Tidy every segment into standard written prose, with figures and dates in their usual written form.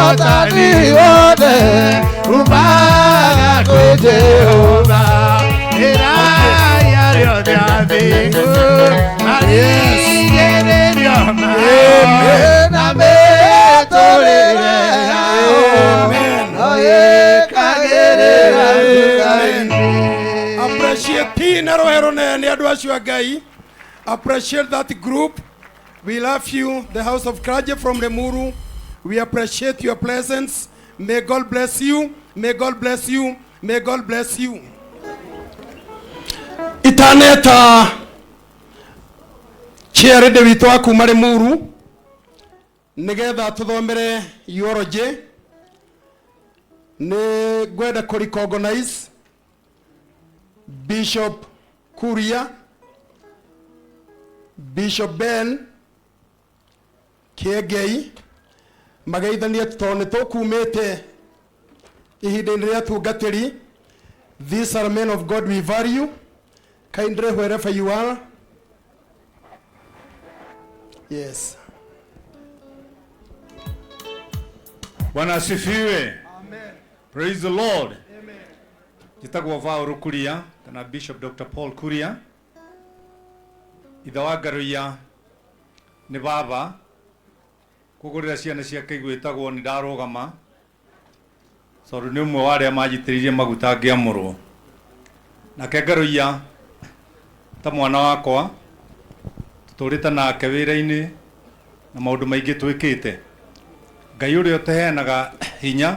watani wote ubaga kwa Jehova iraya yote mbingu aliyeredio na metolera oye kagerera appreciate na rohero ne adwashi wa gai. Appreciate that group. We love you, the House of Kraje from Lemuru. We appreciate your presence. May God bless you. May God bless you. May God bless you. Itaneta chere de witwa kuma Lemuru nigetha tuthomere eulogy ne gwenda ku recognize Bishop Kuria, Bishop Ben Kiegei magaithania tone to kumete ihinda-inĩ rĩa tungatĩri. These are men of God we value. Kindly wherever you are. Yes. Bwana asifiwe. Amen. Praise the Lord. Amen. Jitagwo Vauru Kuria kana Bishop Dr. Paul Kuria. Ithe wa Ngaruiya ni baba kugurira ciana ciake igwitagwo ni ndarugama sondu ni umwe wa aria majitiririe maguta ngiamurwo nake Ngaruiya ta mwana wakwa tuturite nake wira-ini na maundu maingi twikite. Ngai uria uteheanaga hinya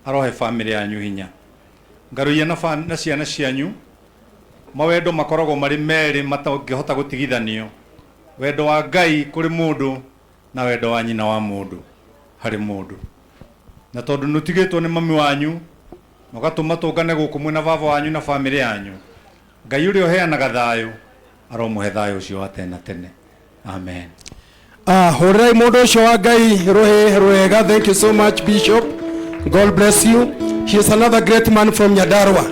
arohe family yanyu hinya. Ngaruiya na ciana cianyu mawendo makoragwo mari meri matangihota gutigithanio. Wendo wa Ngai kuri mundu na wendo wa nyina wa mundu hari mundu. Na tondu nutigitwo ni mami wanyu mugatuma tungane guku mwina baba wanyu na family yanyu. Ngai uria uheanaga thayu aromuhe thayu ucio wa tene tene. Amen. Horai mundu ucio wa Ngai rohe rwega. Thank you so much Bishop. God bless you. He is another great man from Nyandarua.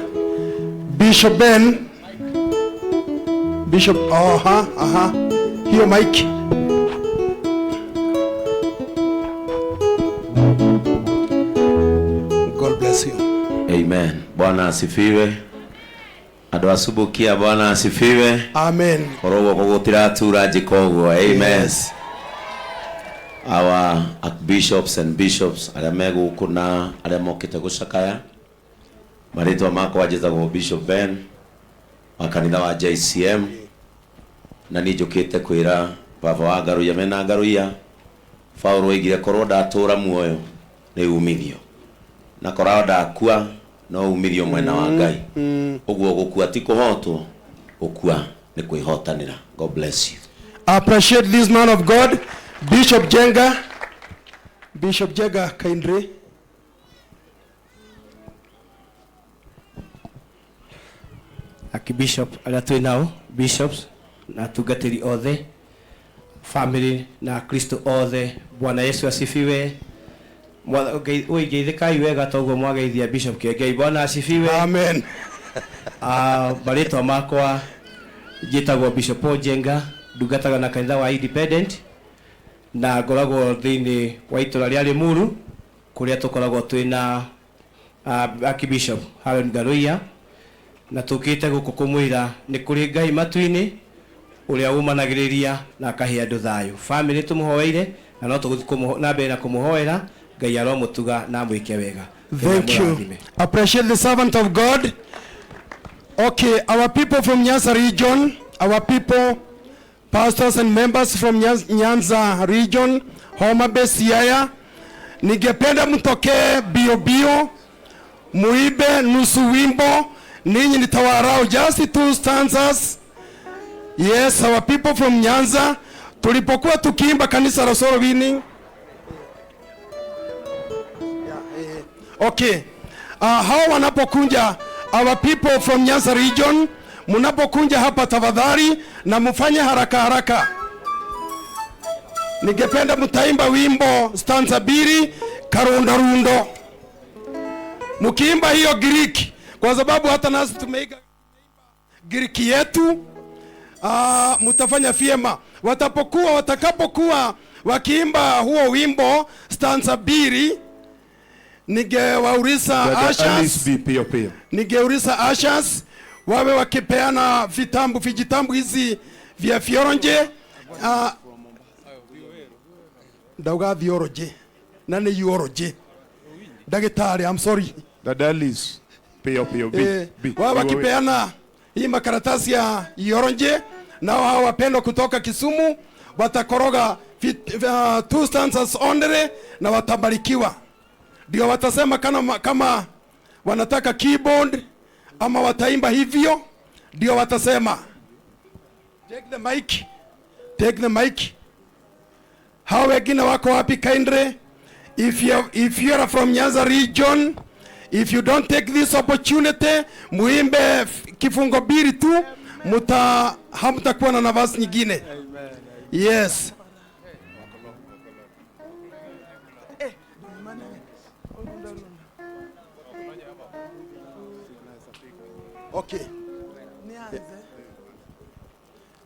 Bishop Ben. Bishop, Here, Mike. God bless you. Amen. Bwana asifiwe. Ado asubukia Bwana asifiwe. Amen. Korogo kogotira tura jikogo. Amen. Yes. Our archbishops and bishops aramego kuna aramokite gushakaya. Marito mako wajeza Bishop Ben wa kanitha wa JCM na nijukite kwira baba wa Ngaruiya mena Ngaruiya Paulo igire korwo ndatura muoyo ni umithio na korwo ndakua no umithio mwena wa Ngai uguo gukua ti kuhotwo ukua ni kwihotanira. God bless you. Appreciate this man of God Bishop Jenga. Bishop Jenga kindly. Archbishop alatwe nao bishops na tugatiri othe family na Kristo othe. Bwana Yesu asifiwe. Uigeithikai wega toguo mwageithia Bishop Kiegei. Bwana asifiwe. Amen. Baritwa makwa njitagwo Bishop Paul Jenga ndungataga na kanitha wa Independent na ngoragwo thiini wa itura ria Limuru kuria tukoragwo twina Archbishop Haron Ngaruiya na tukite guku kumwira ni kuri Ngai matu-ini uria umanagiriria na akahe andu thayu. Family tumuhoeire na no tuguthi na mbere na kumuhoera Ngai aromutuga na mwike wega. Thank you. Appreciate the servant of God. Okay, our people from Nyanza region, our people, pastors and members from Nyanza region, Homa Bay, Siaya, ningependa mtokee bio bio, muibe nusu wimbo, ninyi nitawarau just 2 stanzas. Yes, our people from Nyanza, tulipokuwa tukiimba kanisa la Soro Winning. Okay, hao wanapokunja, our people from Nyanza region, munapokunja hapa tafadhali na mufanye haraka haraka. Ningependa mtaimba wimbo stanza 2 karunda rundo. Mukiimba hiyo Greek kwa sababu hata nasi tumeiga Greek yetu, mutafanya fiema. Watakapokuwa wakiimba huo wimbo stanza 2 Ningewauliza ushers, ningeuliza ushers wawe wakipeana vijitambu hizi vya fioronje. Dauga theology na ni urology. Daktari, I'm sorry. Dadalis pio Wawe wakipeana hii makaratasi ya urology, na hao wapendwa kutoka Kisumu watakoroga 2 stanzas only na watabarikiwa. Ndio watasema kama wanataka keyboard ama wataimba hivyo, ndio watasema. Take the mic. Hao wengine wako wapi kindly? If you are from Nyanza region, if you don't take this opportunity, muimbe kifungo biri tu, hamtakuwa na nafasi nyingine. Yes. Okay.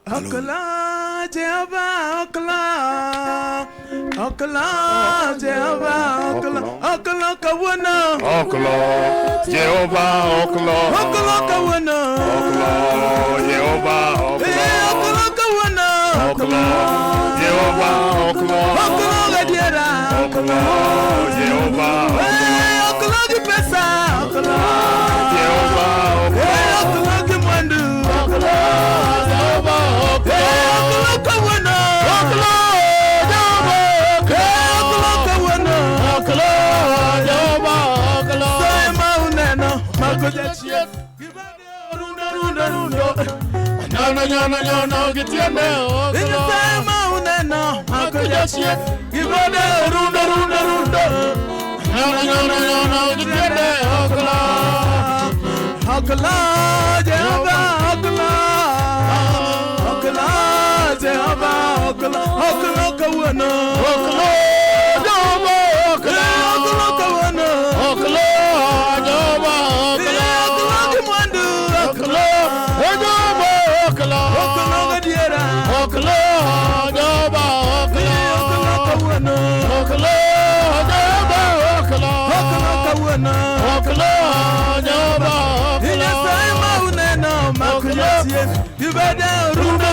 Okla Jehova okla Jehova okla kawana Jehova okla kawana Jehova okla kawana Jehova okla gadiera Jehova okla di pesa okla Jehova okla di mwandu okla Jehova okla kawana okla Jehova kawana okla Jehova sema uneno makojachie runda nyana gitiane sema uneno makojachie gibade runda nyana gitiane okla Jehova okla Jehova okla kawana Jehova okla kawana Jehova mwandu Jehova okla gadiera Jehova kawana Jehova kawana inasema uneno makujatie ibada runda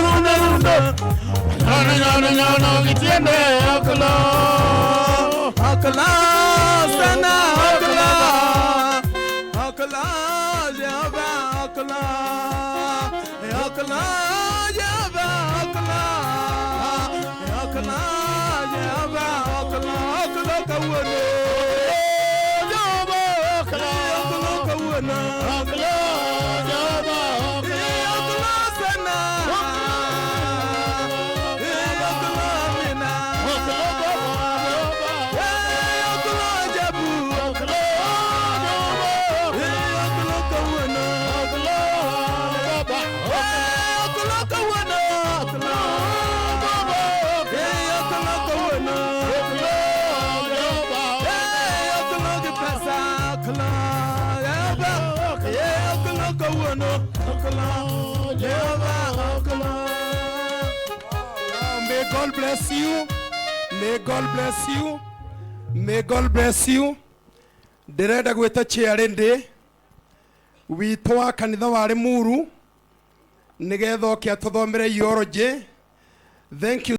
nyana gitiane okla sana okla Jehova okla Jehova okla Jehova okla kawana May God bless you. May God bless you. May God bless you. Ndirenda gwita chiari ndi witũ wa kanitha wa Limuru nigetha oke atuthomere urology. Thank you.